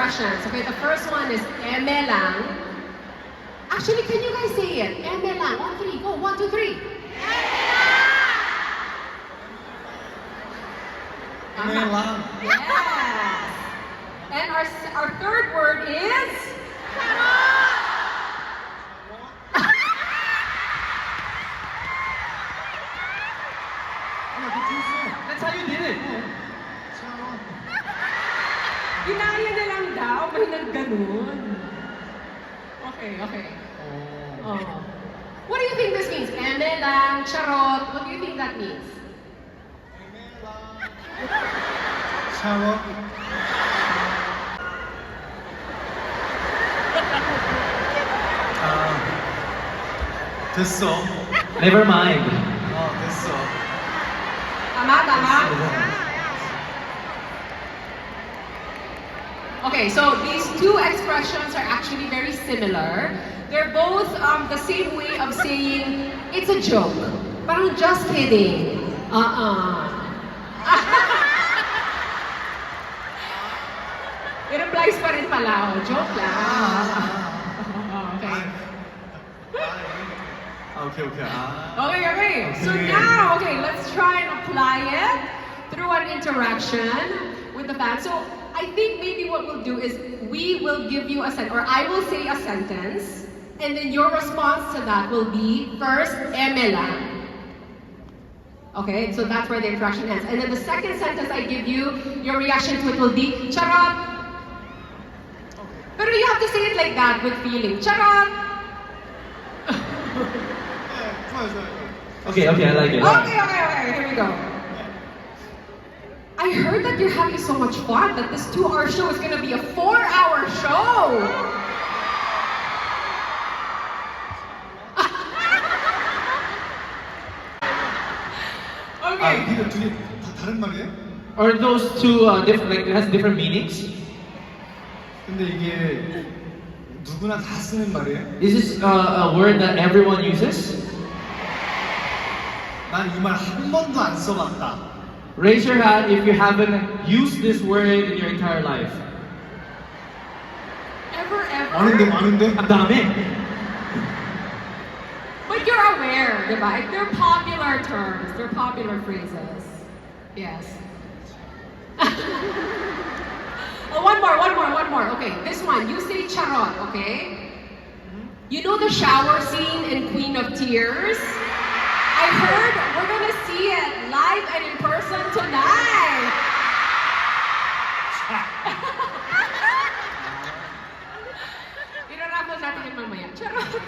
expressions. Okay, the first one is eme lang. Actually, can you guys say it? Eme lang. On three, go. 1, 2, 3. Eme lang. Yes. And our third word is That's how you did it. ginaya na lang daw, may nagganon. Okay. Oh. What do you think this means? Eme lang, charot. What do you think that means? 샤워. 됐어. Never mind. 됐어. Tama? Okay, so these two expressions are actually very similar. They're both the same way of saying, it's a joke. Parang just kidding. I-replies pa rin pala. Joke lang. Okay. 오케이. Okay. So now, let's try and apply it through an interaction with the fans. So I think maybe what we'll do is we will give you a sentence, or I will say a sentence, and then your response to that will be first, eme lang. Okay, so that's where the interaction ends. And then the second sentence I give you, your reaction to it will be, charot. But you have to say it like that with feeling. Charot. Okay, I like it. Okay, here we go. I heard that you're having so much fun that this 2-hour show is gonna be a 4-hour show. Okay. 이게 둘이 다 다른 말이에요? Are those two different? Like, it has different meanings? 근데 이게 누구나 다 쓰는 말이에요? Is this a word that everyone uses? 난 이 말 한 번도 안 써봤다. Raise your hand if you haven't used this word in your entire life. Ever? 많은데? Ang dami. But you're aware, diba? They're popular terms. They're popular phrases. Yes. Oh, one more. Okay, this one. You say charot, okay? You know the shower scene in Queen of Tears? I heard we're gonna see it live and in person tonight. Irarapol natin yung mamaya. Charot!